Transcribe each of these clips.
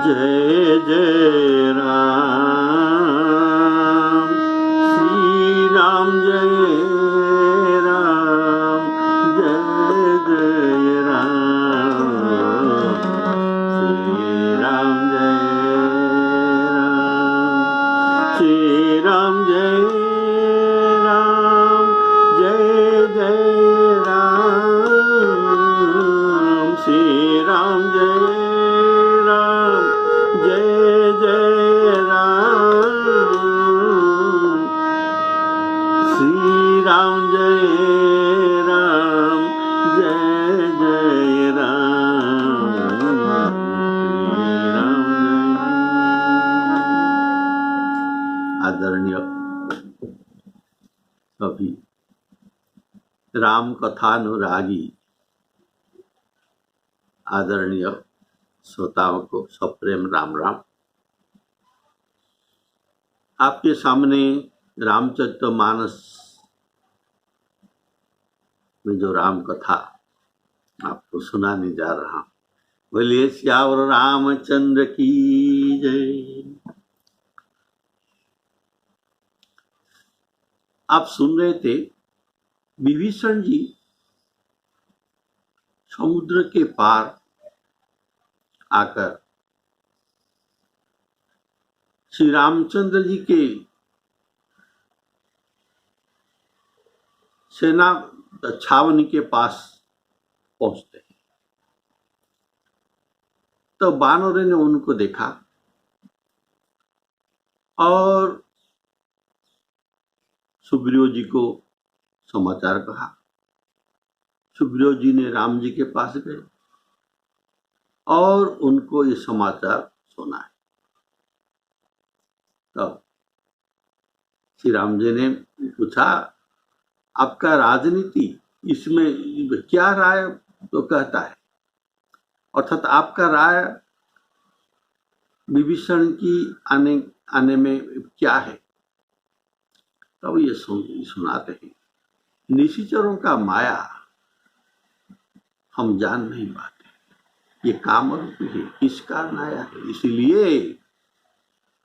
जय जय राम, श्री राम जय राम, जय जय राम, श्री राम जय राम, श्री राम जय राम, जय जय राम, श्री राम जय जय जय राम, श्री राम जय राम, जय जय राम, श्री राम जय। आदरणीय सभी राम कथानुरागी आदरणीय श्रोताओं को सप्रेम राम राम। आपके सामने रामचरितमानस में जो राम कथा आपको सुनाने जा रहा हूं, बोलिए सियावर रामचंद्र की जय। आप सुन रहे थे विभीषण जी समुद्र के पार आकर श्री रामचंद्र जी के सेना छावनी के पास पहुंचते हैं। तो बानरों ने उनको देखा और सुग्रीव जी को समाचार कहा। सुग्रीव जी ने राम जी के पास गए और उनको ये समाचार सुनाए। तब श्री राम जी ने पूछा, आपका राजनीति इसमें क्या राय तो कहता है, अर्थात आपका राय विभीषण की आने में क्या है। तब ये सुनाते हैं, निशाचरों का माया हम जान नहीं पाते, ये कामरूप है, किसका नाया है, इसलिए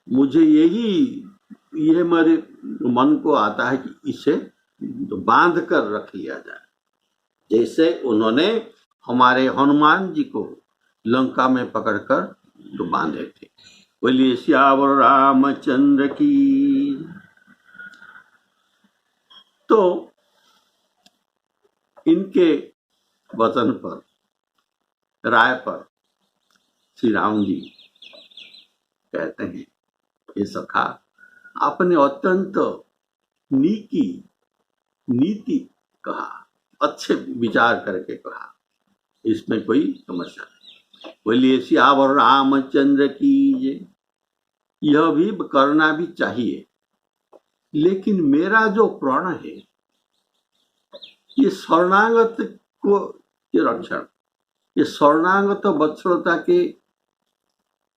मुझे यह मेरे मन को आता है कि इसे बांध कर रख लिया जाए, जैसे उन्होंने हमारे हनुमान जी को लंका में पकड़कर तो बांधे थे। बोलिए सियावर रामचंद्र की। तो इनके वचन पर, राय पर श्री राम जी कहते हैं, ये सखा आपने अत्यंत नीति कहा, अच्छे विचार करके कहा, इसमें कोई समस्या नहीं। बोलिए सियावर रामचंद्र की जय। यह भी करना भी चाहिए, लेकिन मेरा जो प्रण है ये शरणागत को के रक्षण, ये शरणागत वत्सलता के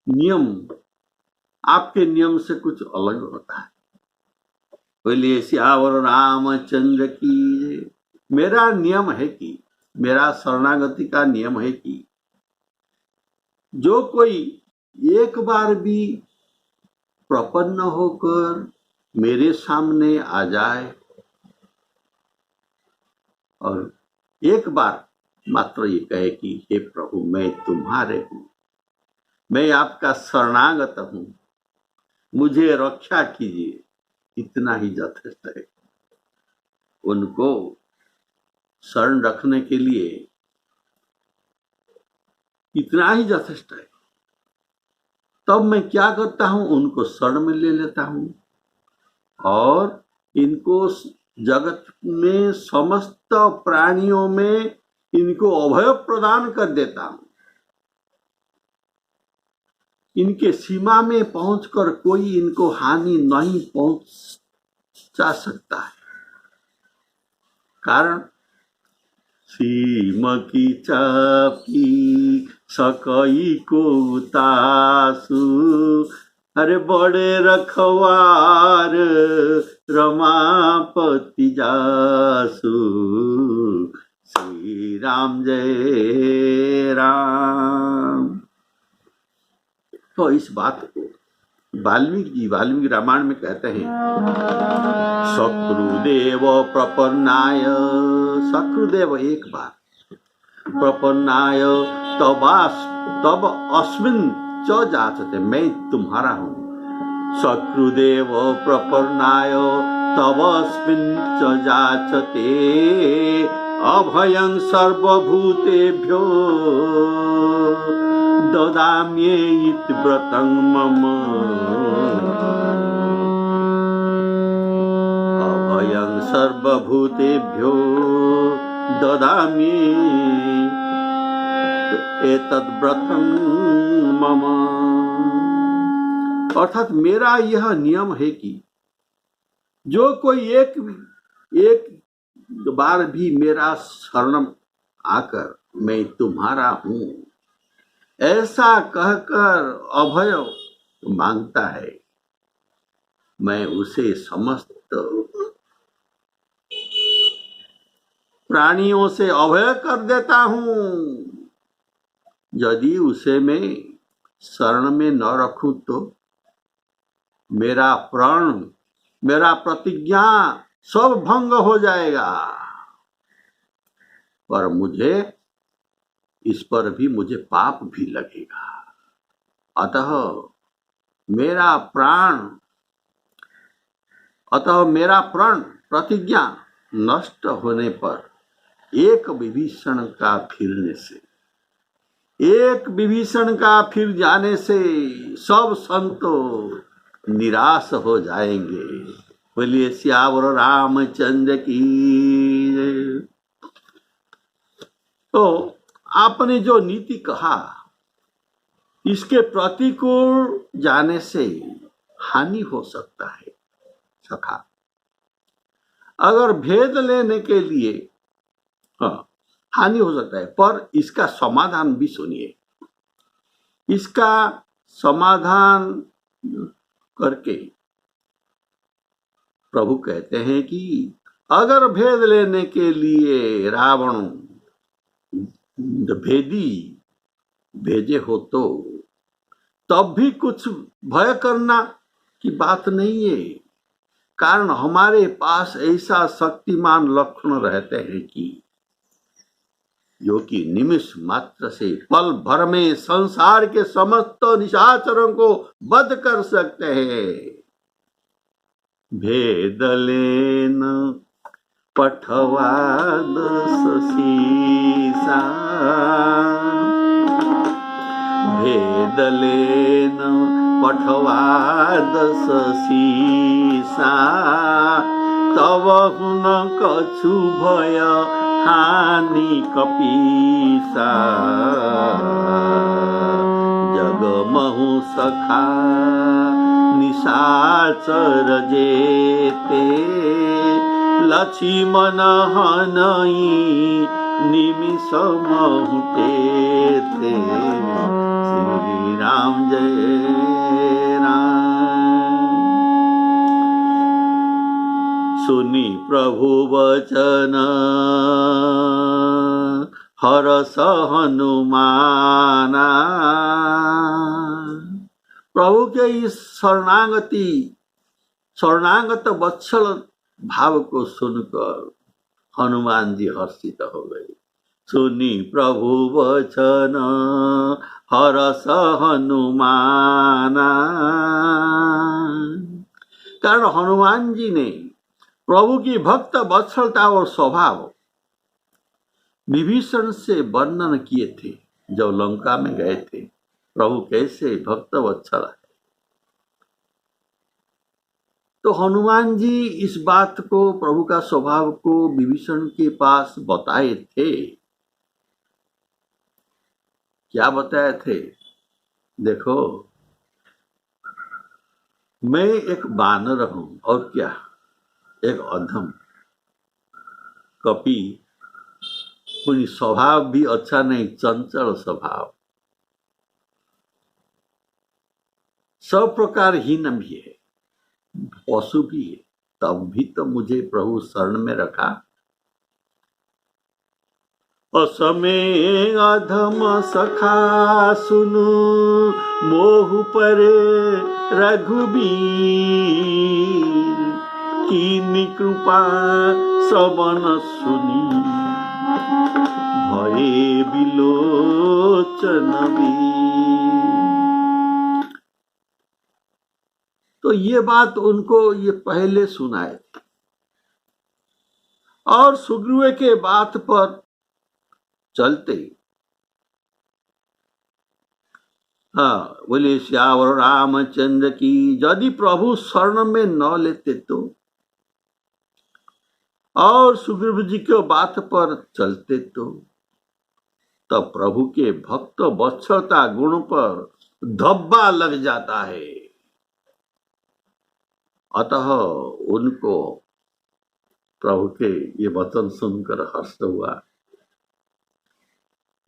नियम आपके नियम से कुछ अलग होता है। बोलिए सियावर रामचंद्र की। मेरा नियम है कि, मेरा शरणागति का नियम है कि जो कोई एक बार भी प्रपन्न होकर मेरे सामने आ जाए और एक बार मात्र ये कहे कि हे प्रभु मैं तुम्हारे हूं, मैं आपका शरणागत हूं, मुझे रक्षा कीजिए, इतना ही यथेष्ट है। उनको शरण रखने के लिए इतना ही यथेष्ट है। तब मैं क्या करता हूं, उनको शरण में ले लेता हूं और इनको जगत में समस्त प्राणियों में इनको अभय प्रदान कर देता हूं। इनके सीमा में पहुंचकर कोई इनको हानि नहीं पहुंचा सकता है। कारण सीम की चापी सकई को तासु, अरे बड़े रखवार रमापति जासु, श्री राम जय राम। तो इस बात को वाल्मीकि रामायण में कहते हैं, शत्रुदेव प्रपन्नाय, शत्रुदेव एक बार प्रपन्नाय तब अस्मिन् च जाचते, मैं तुम्हारा हूँ। शत्रुदेव प्रपन्नाय तब अस्मिन् च जाचते, अभयं सर्वभूतेभ्यो ददाम्येति व्रतं मम। अभयं सर्वभूतेभ्यो ददामि एतद् व्रतं मम। अर्थात मेरा यह नियम है कि जो कोई एक बार भी मेरा शरण आकर मैं तुम्हारा हूं ऐसा कहकर अभय मांगता है, मैं उसे समस्त प्राणियों से अभय कर देता हूं। यदि उसे मैं शरण में न रखूं तो मेरा प्राण, मेरा प्रतिज्ञा सब भंग हो जाएगा, पर मुझे इस पर भी मुझे पाप भी लगेगा। अतः मेरा प्रण प्रतिज्ञा नष्ट होने पर एक विभीषण का फिर जाने से सब संत निराश हो जाएंगे। बोलिए सियावर रामचंद्र की। तो आपने जो नीति कहा, इसके प्रतिकूल जाने से हानि हो सकता है सखा। अगर भेद लेने के लिए हानि हो सकता है, पर इसका समाधान भी सुनिए। इसका समाधान करके प्रभु कहते हैं कि अगर भेद लेने के लिए रावण भेदी भेजे हो तो तब भी कुछ भय करना की बात नहीं है, कारण हमारे पास ऐसा शक्तिमान लक्षण रहते हैं कि जो कि निमिष मात्र से पल भर में संसार के समस्त निशाचरों को वध कर सकते हैं। भेद लेन पठवा दस शीसा, भेद लेन पठवा दस शीसा, तब हुन कछु भय हानि कपीसा। जगमहु सखा निशाचर जेते, लक्ष्मण हनई निमिष महु तेते। श्री राम जय राम। सुनी प्रभु वचन हरस हनुमाना। प्रभु के इस शरणागत वत्सल भाव को सुनकर हनुमान जी हर्षित हो गए। सुनी प्रभु वचन हरस हनुमाना। कारण हनुमान जी ने प्रभु की भक्त वत्सलता और स्वभाव विभीषण से वर्णन किए थे। जब लंका में गए थे, प्रभु कैसे भक्त वत्सल है, तो हनुमान जी इस बात को, प्रभु का स्वभाव को विभीषण के पास बताए थे। क्या बताए थे? देखो, मैं एक बानर हूं और क्या, एक अधम कपि, कोई स्वभाव भी अच्छा नहीं, चंचल स्वभाव, सब प्रकार हीन भी है, पशु भी है, तब भी तो मुझे प्रभु शरण में रखा असमे अधम सखा सुनु, मोहु परे रघुबीर, कीनी कृपा सबन सुनी, भये बिलोचन वीर। तो ये बात उनको ये पहले सुनाए और सुग्रीव के बात पर चलते। हाँ, बोले श्यावर रामचंद्र की। यदि प्रभु शरण में न लेते तो, और सुग्रीव जी के बात पर चलते तो, तब प्रभु के भक्त वत्सलता गुण पर धब्बा लग जाता है। अतः उनको प्रभु के ये वचन सुनकर हर्ष हुआ।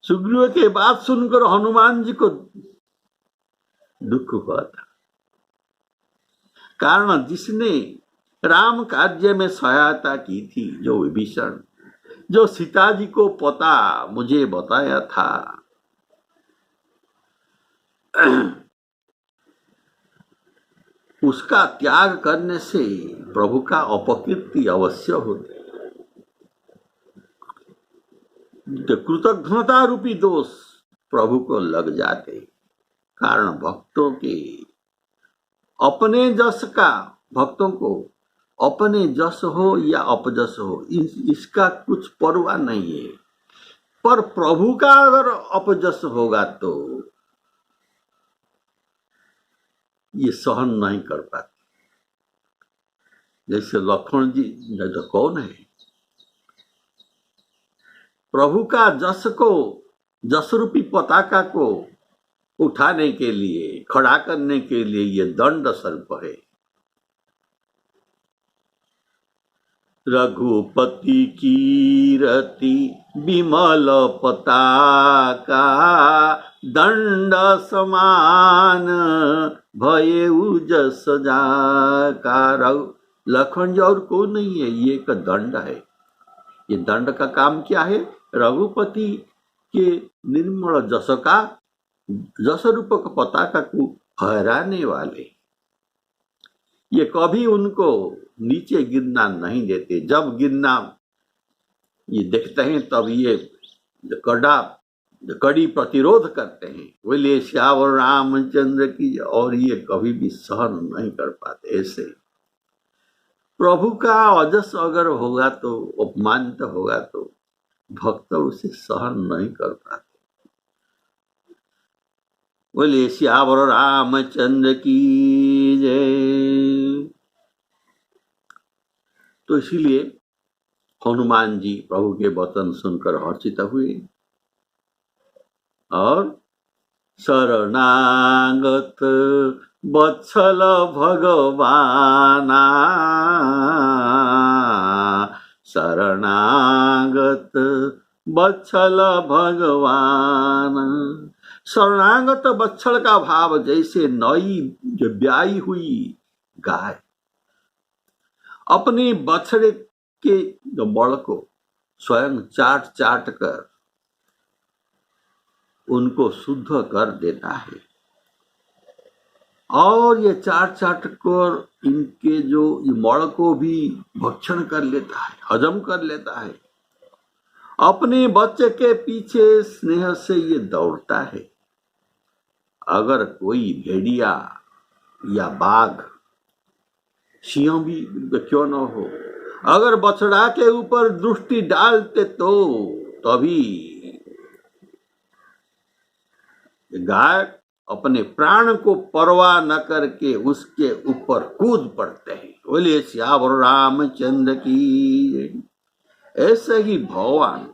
सुग्रीव के बात सुनकर हनुमान जी को दुख हुआ था। कारण जिसने राम कार्य में सहायता की थी, जो विभीषण, जो सीता जी को पता मुझे बताया था, उसका त्याग करने से प्रभु का अपकीर्ति अवश्य होती। तो कृतज्ञता रूपी दोष प्रभु को लग जाते। कारण भक्तों के अपने जस का, भक्तों को अपने जस हो या अपजस हो, इसका कुछ परवाह नहीं है। पर प्रभु का अगर अपजस होगा तो ये सहन नहीं कर पाते। जैसे लक्ष्मण जी तो कौन है, प्रभु का जस को, जस रूपी पताका को उठाने के लिए, खड़ा करने के लिए ये दंड सर्प है। रघुपति कीरति विमल पताका, दंड समान भयउ जस जाका। लक्ष्मण जी और कौन नहीं है, ये एक दंड है। ये दंड का काम क्या है? रघुपति के निर्मल जस का, जस रूपक पताका को फहराने वाले। ये कभी उनको नीचे गिरना नहीं देते। जब गिरना ये देखते हैं तब ये कड़ी प्रतिरोध करते हैं। बोले श्यावर रामचंद्र की। और ये कभी भी सहन नहीं कर पाते। ऐसे प्रभु का अजस अगर होगा तो, अपमानित होगा तो भक्त उसे सहन नहीं कर पाते। बोले श्यावर रामचंद्र की जय। तो इसीलिए हनुमान जी प्रभु के वचन सुनकर हर्षित हुए और शरणागत वत्सल भगवाना, शरणागत वत्सल भगवान। शरणागत वत्सल का भाव जैसे नई जो ब्याई हुई गाय अपने बछड़े के जो बड़ को स्वयं चाट चाट कर उनको शुद्ध कर देता है, और ये चाट चाट कर इनके जो मड़ को भी भक्षण कर लेता है, हजम कर लेता है। अपने बच्चे के पीछे स्नेह से ये दौड़ता है। अगर कोई भेड़िया या बाघ, सिंह भी क्यों न हो, अगर बछड़ा के ऊपर दृष्टि डालते तो तभी गाय अपने प्राण को परवाह न करके उसके ऊपर कूद पड़ते हैं। बोले श्यावर रामचंद्र की। ऐसे ही भगवान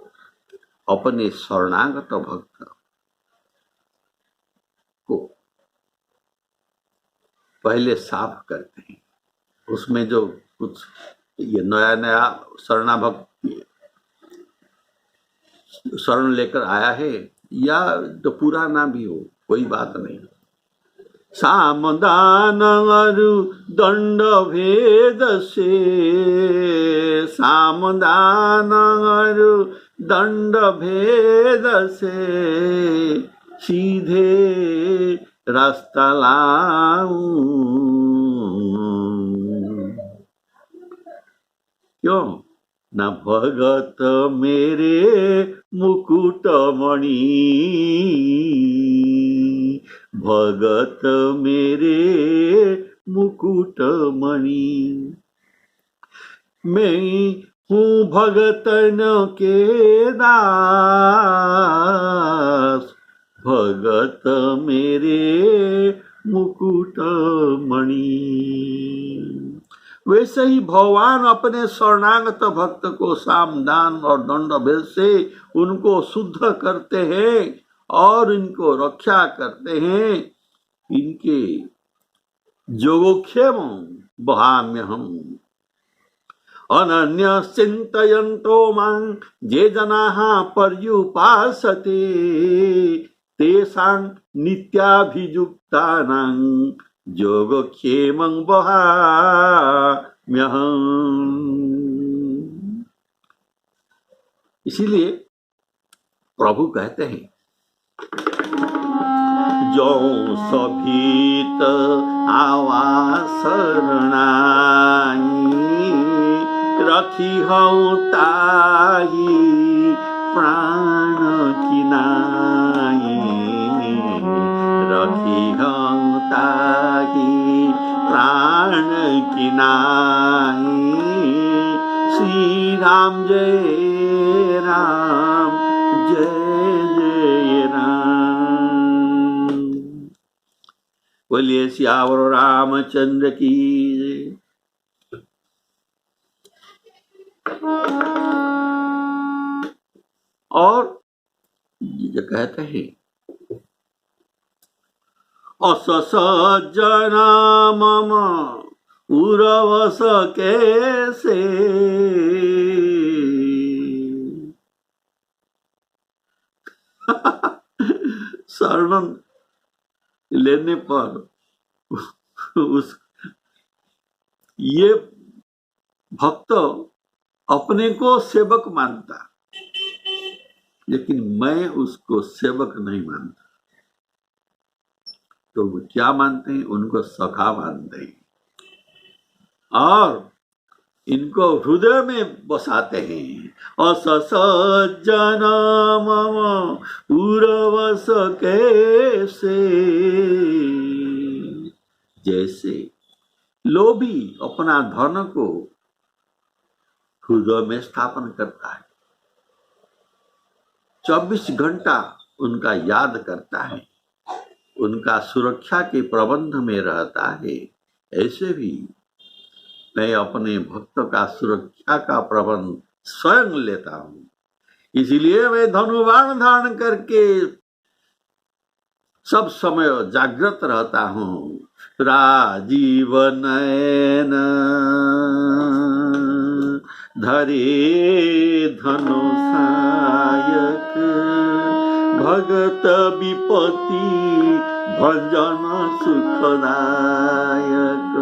अपने शरणागत भक्त को पहले साफ करते हैं। उसमें जो कुछ ये नया नया शरणाभक्त शरण लेकर आया है या तो पुराना भी हो, कोई बात नहीं, सामदान अरु दंड भेद से, सामदान अरु दंड भेद से सीधे रास्ता लाऊं। क्यों न भगत मेरे मुकुटमणि, भगत मेरे मुकुटमणि। मैं हूँ भगतन के दास, भगत मेरे मुकुटमणि। वैसे ही भगवान अपने शरणागत भक्त को सामदान और दंड भेद से उनको शुद्ध करते हैं और इनको रक्षा करते हैं। इनके योगक्षेम वहाम्यहम् अनन्य चिंतयन्तो मां ये जनाः पर्युपासते तेषां नित्याभियुक्तानां योगक्षेमं वहाम्यहम्। इसीलिए प्रभु कहते हैं जो सभीत आवासरणाई रखी हूँ ताही प्राण की नाई, रखी हूँ ताही प्राण की नाई। श्री राम जय राम जय जय राम। बोलिए सियावर रामचंद्र की। और ये कहते हैं अस सज्जना मम उरवस कैसे, शरण लेने पर उस ये भक्त अपने को सेवक मानता, लेकिन मैं उसको सेवक नहीं मानता। तो वो क्या मानते हैं? उनको सखा मानते हैं और इनको हृदय में बसाते हैं। अस सज्जन मम उरवस कैसे, जैसे लोभी अपना धन को हृदय में स्थापन करता है, 24 घंटा उनका याद करता है, उनका सुरक्षा के प्रबंध में रहता है, ऐसे भी मैं अपने भक्त का सुरक्षा का प्रबंध स्वयं लेता हूं। इसीलिए मैं धनुबाण धारण करके सब समय जागृत रहता हूं। राजीव नयन धरे धनुषायक, भगत विपत्ति भंजन सुखदायक।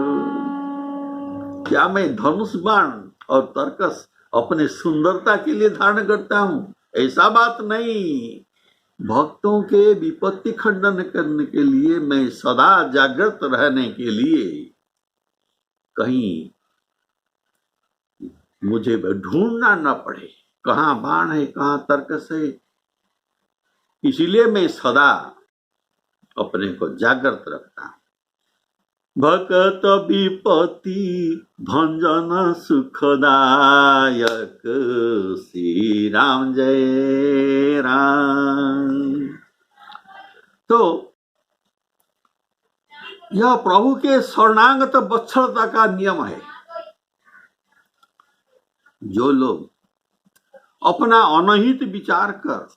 क्या मैं धनुष बाण और तर्कस अपने सुंदरता के लिए धारण करता हूं? ऐसा बात नहीं। भक्तों के विपत्ति खंडन करने के लिए, मैं सदा जागृत रहने के लिए, कहीं मुझे ढूंढना न पड़े कहाँ बाण है, कहाँ तर्कस है। इसीलिए मैं सदा अपने को जागृत रखता हूं। भगत विपत्ति भंजन सुखदायक, श्री राम जय राम। तो यह प्रभु के शरणागत वत्सलता का नियम है। जो लोग अपना अनहित विचार कर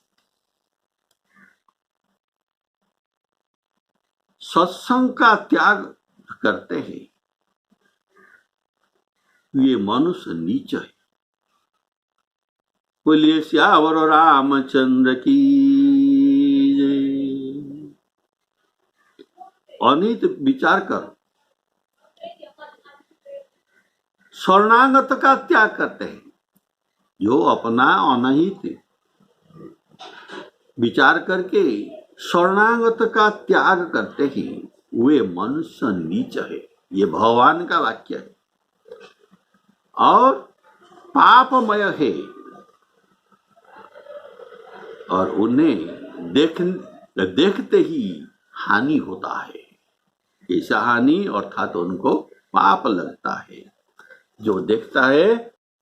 सत्संग का त्याग करते हैं, ये मनुष्य नीच है। बोलिए सियावर रामचंद्र की जय। अनित विचार कर शरणागत का त्याग करते हैं, जो अपना अनहित विचार करके शरणागत का त्याग करते हैं, वे मनुष्य नीच है। ये भगवान का वाक्य है और पापमय है, और उन्हें देखते ही हानि होता है। ऐसा हानि अर्थात उनको पाप लगता है। जो देखता है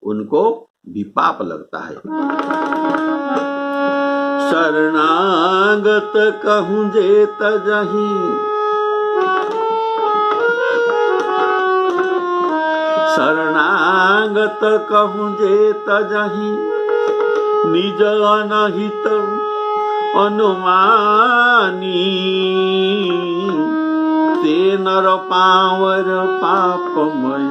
उनको भी पाप लगता है। शरणागत कहूँ जे तजहि, शरणागत कहूँ जे तजहि, निज अनहित अनुमानी, ते नर पावर पापमय,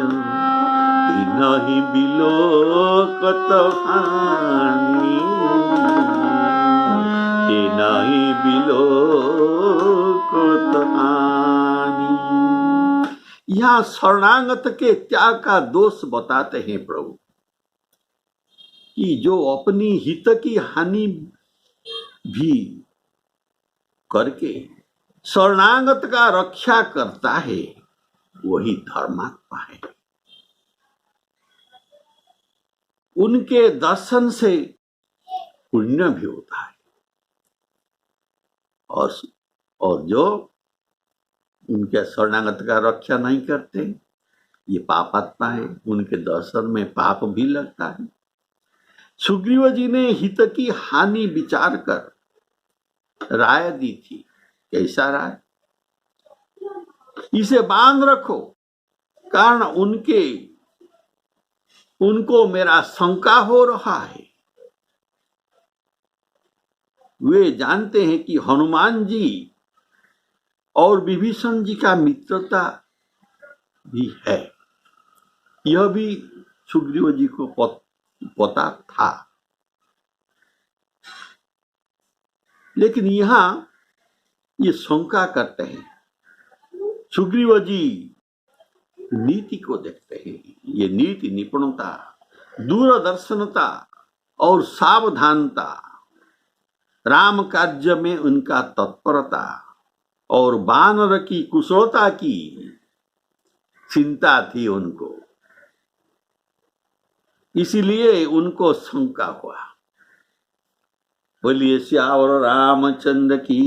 तिनहि बिलोकत हानि, तिनहि बिलोकत हानि। यहाँ शरणागत के त्याग का दोष बताते हैं प्रभु कि जो अपनी हित की हानि भी करके शरणागत का रक्षा करता है, वही धर्मात्मा है। उनके दर्शन से पुण्य भी होता है, और जो उनके शरणागत का रक्षा नहीं करते, ये पापात्मा है। उनके दर्शन में पाप भी लगता है। सुग्रीव जी ने हित की हानि विचार कर राय दी थी। कैसा राय? इसे बांध रखो, कारण उनको मेरा शंका हो रहा है। वे जानते हैं कि हनुमान जी और विभीषण जी का मित्रता भी है। यह भी सुग्रीव जी को पता था, लेकिन यहां ये शंका करते हैं। सुग्रीव जी नीति को देखते हैं। ये नीति निपुणता, दूरदर्शनता और सावधानता, राम कार्य में उनका तत्परता और वानर की कुशलता की चिंता थी उनको, इसीलिए उनको शंका हुआ। बोलिए श्यावर रामचंद्र की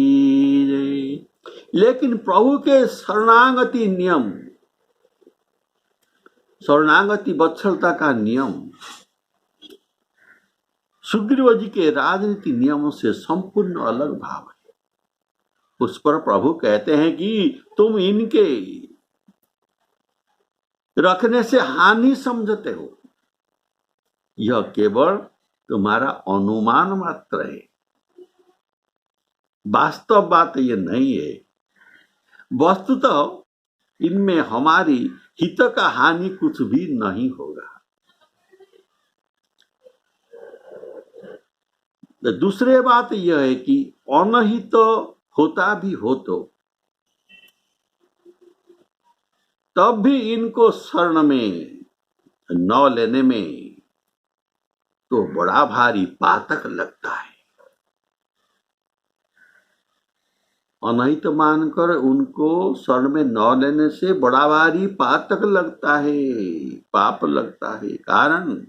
जय। लेकिन प्रभु के शरणागति नियम, शरणागति वत्सलता का नियम सुग्रीव जी के राजनीति नियमों से संपूर्ण अलग भाव है। उस पर प्रभु कहते हैं कि तुम इनके रखने से हानि समझते हो। यह केवल तुम्हारा अनुमान मात्र है, वास्तव बात यह नहीं है। वस्तुतः इनमें हमारी हित का हानि कुछ भी नहीं होगा। दूसरी बात यह है कि अनहित होता भी हो तो तब भी इनको शरण में न लेने में तो बड़ा भारी पातक लगता है। अनहित मानकर उनको शरण में न लेने से बड़ा भारी पातक लगता है, पाप लगता है। कारण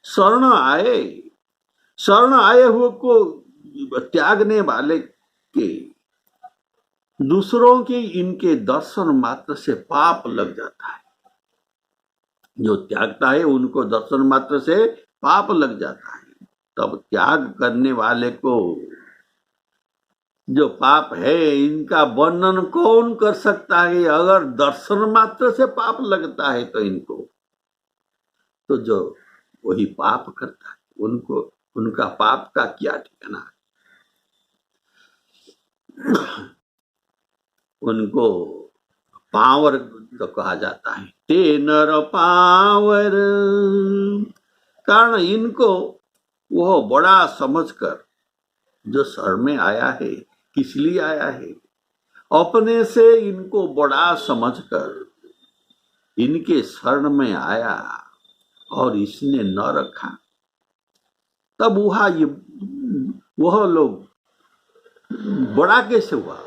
शरण आए हुए को त्यागने वाले के दूसरों के इनके दर्शन मात्र से पाप लग जाता है। जो त्यागता है उनको दर्शन मात्र से पाप लग जाता है। तब त्याग करने वाले को जो पाप है इनका वर्णन कौन कर सकता है? अगर दर्शन मात्र से पाप लगता है तो इनको, तो जो वही पाप करता है उनको, उनका पाप का क्या ठिकाना है? उनको पावर तो कहा जाता है, ते नर पावर। कारण इनको वह बड़ा समझकर जो शरण में आया है, किस लिए आया है, अपने से इनको बड़ा समझकर इनके शरण में आया और इसने न रखा, तब वह लोग बड़ा कैसे हुआ?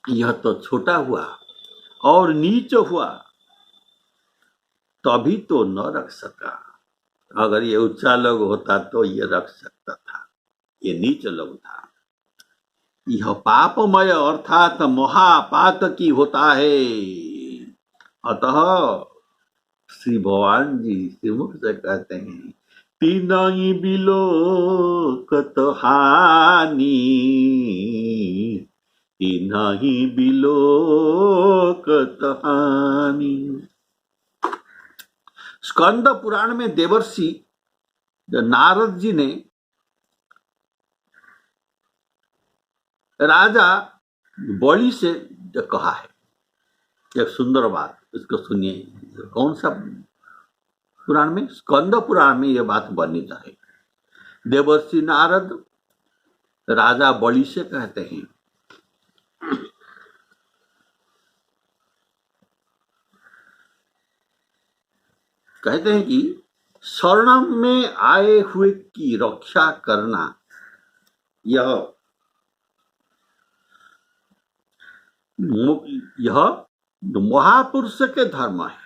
यह तो छोटा हुआ और नीच हुआ, तभी तो न रख सका। अगर ये ऊंचा लोग होता तो ये रख सकता था, ये नीच लोग था। यह पापमय अर्थात महापातकी होता है। अतः श्री भगवान जी श्रीमुख से कहते हैं, तीनई बिलोकत हानि, तीनई बिलोकत हानि। स्कंद पुराण में देवर्षि नारद जी ने राजा बलि से कहा है एक सुंदर बात, इसको सुनिए। कौन सा पुराण में? स्कंद पुराण में यह बात वर्णित है। देवर्षि नारद राजा बलि से कहते हैं, कि शरण में आए हुए की रक्षा करना यह महापुरुष के धर्म है।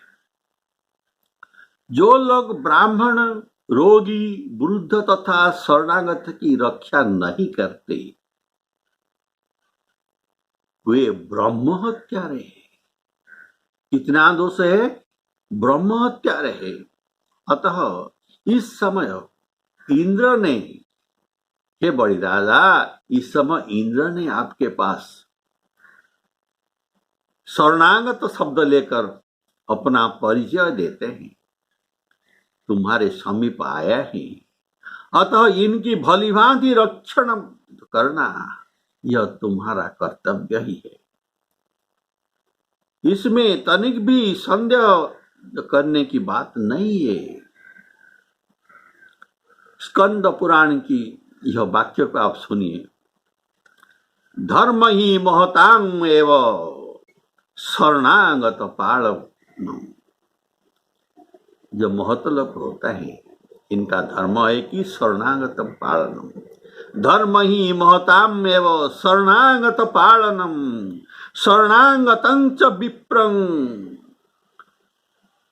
जो लोग ब्राह्मण, रोगी, वृद्ध तथा शरणागत की रक्षा नहीं करते वे ब्रह्म हत्यारे हैं। कितना दोष है? ब्रह्म हत्यारे है। अतः इस समय इंद्र ने, हे बड़ी राजा, इस समय इंद्र ने आपके पास शरणागत शब्द लेकर अपना परिचय देते हैं, तुम्हारे समीप आया है। अतः इनकी भलीभांति रक्षण करना यह तुम्हारा कर्तव्य ही है। इसमें तनिक भी संदेह करने की बात नहीं है। स्कंद पुराण की यह वाक्य को आप सुनिए। धर्म ही महतांग एव शरणागत पालनम। जो महत लोग होता है इनका धर्म है कि शरणागत पालनम। धर्म ही महताम एव शरणागत पालनम। शरणागतं च विप्रं,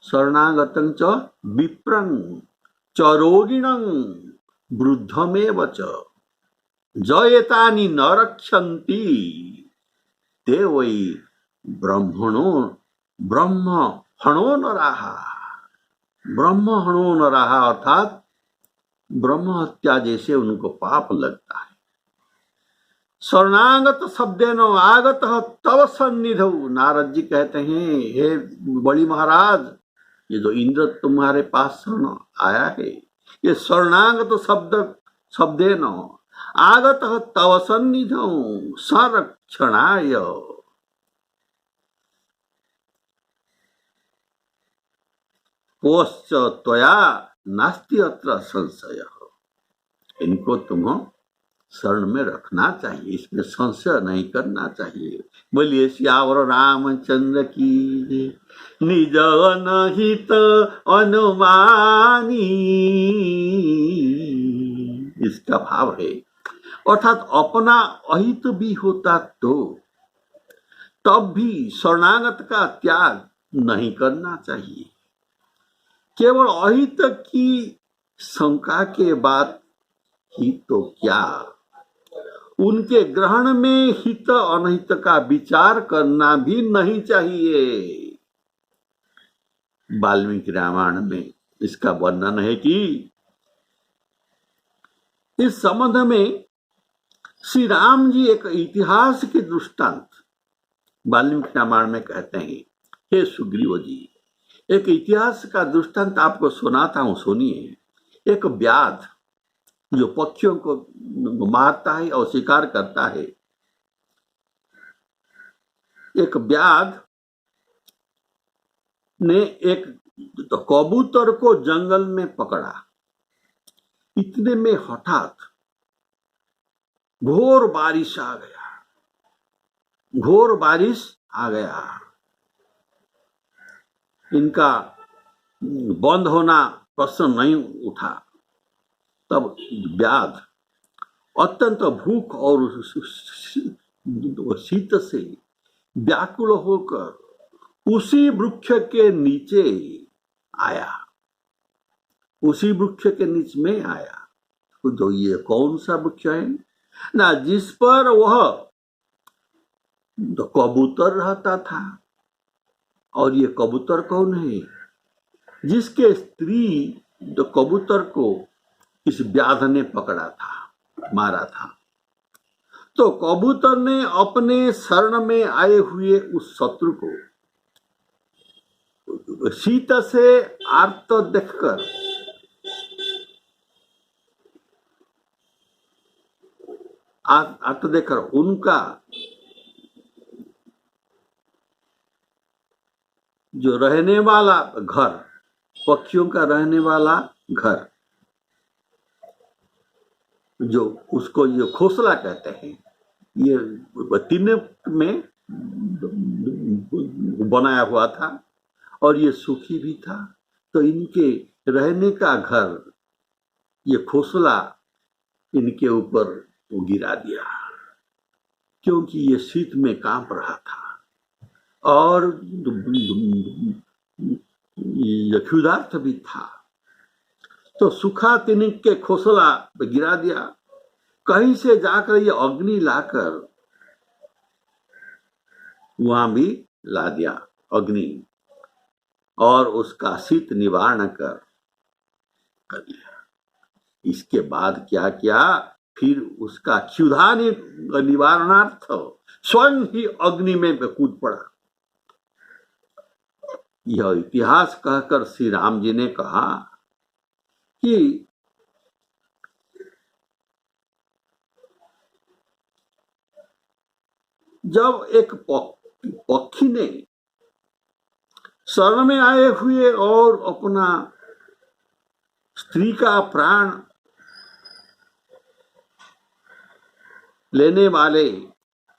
शरणागतं च विप्रं च रोगिणं वृद्धमेव च जयेतानि न रक्षन्ति ते वै ब्रह्मणो नराः। ब्रह्महणो नराः अर्थात ब्रह्म हत्या जैसे उनको पाप लगता है। शरणागत शब्देन आगत तव सन्निधौ। नारद जी कहते हैं, हे बलि महाराज, ये जो इंद्र तुम्हारे पास शरण आया है, ये शरणागत शब्देन आगत तव सन्निधौ संरक्षणाय। कोश्च त्वया नास्ति अत्र संशय। इनको तुम शरण में रखना चाहिए, इसमें संशय नहीं करना चाहिए। बोलिए सियावर रामचंद्र की। निज अनहित अनुमानी, इसका भाव है। अर्थात अपना अहित भी होता तो तब भी शरणागत का त्याग नहीं करना चाहिए। केवल अहित की शंका के बाद ही तो क्या, उनके ग्रहण में हित अनहित का विचार करना भी नहीं चाहिए। वाल्मीकि रामायण में इसका वर्णन है कि इस संबंध में श्री राम जी एक इतिहास के दृष्टांत वाल्मीकि रामायण में कहते हैं। हे सुग्रीव जी, एक इतिहास का दृष्टांत आपको सुनाता हूं, सुनिए। एक व्याध जो पक्षियों को मारता है और शिकार करता है, एक व्याध ने एक कबूतर को जंगल में पकड़ा। इतने में हठात घोर बारिश आ गया, घोर बारिश आ गया। इनका बंद होना प्रश्न नहीं उठा। तब व्याध अत्यंत भूख और शीत से व्याकुल होकर उसी वृक्ष के नीचे आया, उसी वृक्ष के नीचे में आया। तो ये कौन सा वृक्ष है ना, जिस पर वह तो कबूतर रहता था। और ये कबूतर कौन है? जिसके स्त्री जो कबूतर को इस व्याध ने पकड़ा था, मारा था। तो कबूतर ने अपने शरण में आए हुए उस शत्रु को शीत से आर्त देखकर उनका जो रहने वाला घर, पक्षियों का रहने वाला घर, जो उसको ये घोंसला कहते हैं, ये टीन में बनाया हुआ था और ये सूखी भी था। तो इनके रहने का घर, ये घोंसला इनके ऊपर गिरा दिया, क्योंकि ये शीत में कांप रहा था और ये क्षुधार्त भी था। तो सूखा तिनक के घोंसला गिरा दिया। कहीं से जाकर ये अग्नि लाकर वहां भी ला दिया अग्नि, और उसका शीत निवारण कर दिया। इसके बाद क्या किया? फिर उसका क्षुधा निवारणार्थ स्वयं ही अग्नि में कूद पड़ा। यह इतिहास कहकर श्री राम जी ने कहा कि जब एक पक्षी ने शरण में आए हुए और अपना स्त्री का प्राण लेने वाले,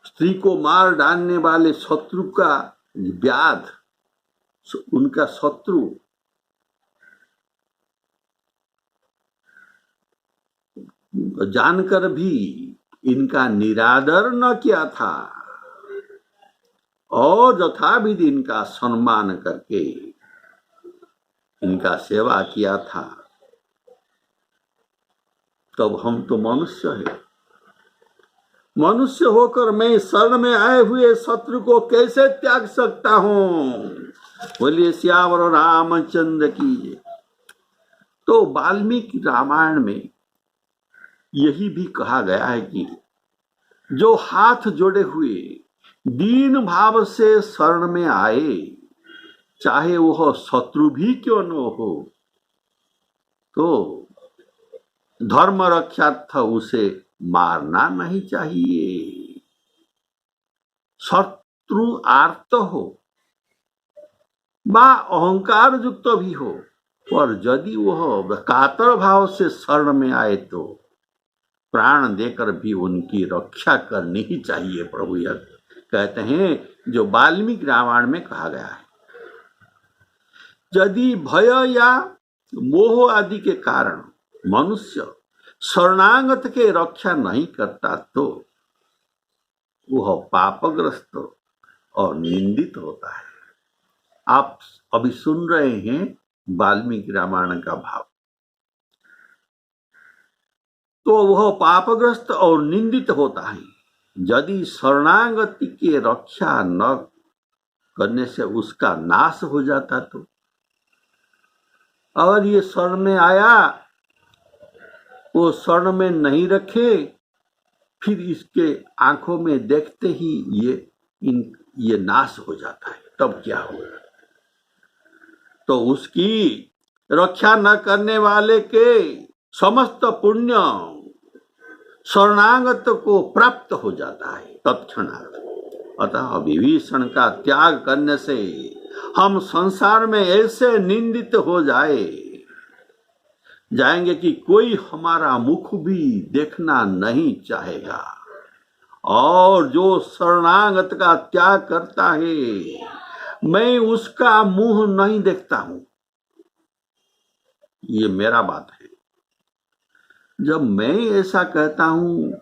स्त्री को मार डालने वाले शत्रु का व्याध, उनका शत्रु जानकर भी इनका निरादर न किया था और यथाविधि इनका सम्मान करके इनका सेवा किया था, तब हम तो मनुष्य है। मनुष्य होकर मैं शरण में आए हुए शत्रु को कैसे त्याग सकता हूं? बोलिए सियावर रामचंद्र की। तो वाल्मीकि रामायण में यही भी कहा गया है कि जो हाथ जोड़े हुए दीन भाव से शरण में आए, चाहे वह शत्रु भी क्यों न हो, तो धर्म रक्षार्थ उसे मारना नहीं चाहिए। शत्रु आर्त हो बा अहंकार युक्त भी हो, पर यदि वह कातर भाव से शरण में आए तो प्राण देकर भी उनकी रक्षा करनी ही चाहिए। प्रभु यह कहते हैं, जो वाल्मीकि रामायण में कहा गया है। यदि भय या मोह आदि के कारण मनुष्य शरणागत के रक्षा नहीं करता तो वह पापग्रस्त और निंदित होता है। आप अभी सुन रहे हैं वाल्मीकि रामायण का भाव। तो वह पापग्रस्त और निंदित होता है यदि शरणागति के रक्षा न करने से उसका नाश हो जाता तो। और ये शरण में आया, वो शरण में नहीं रखे, फिर इसके आंखों में देखते ही ये नाश हो जाता है, तब क्या होगा? तो उसकी रक्षा न करने वाले के समस्त पुण्य शरणागत को प्राप्त हो जाता है तत्क्षणात्। अतः विभीषण का त्याग करने से हम संसार में ऐसे निंदित हो जाएंगे कि कोई हमारा मुख भी देखना नहीं चाहेगा। और जो शरणागत का त्याग करता है मैं उसका मुंह नहीं देखता हूं। ये मेरा बात है। जब मैं ऐसा कहता हूं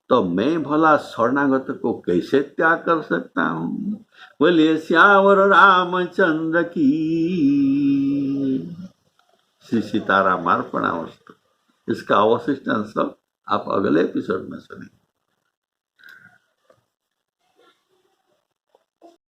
तो मैं भला शरणागत को कैसे त्याग कर सकता हूं। बोलिए श्यावर रामचंद्र की। श्री सीताराम अर्पणामस्तु। इसका अवशिष्ट अंश आप अगले एपिसोड में सुनेंगे।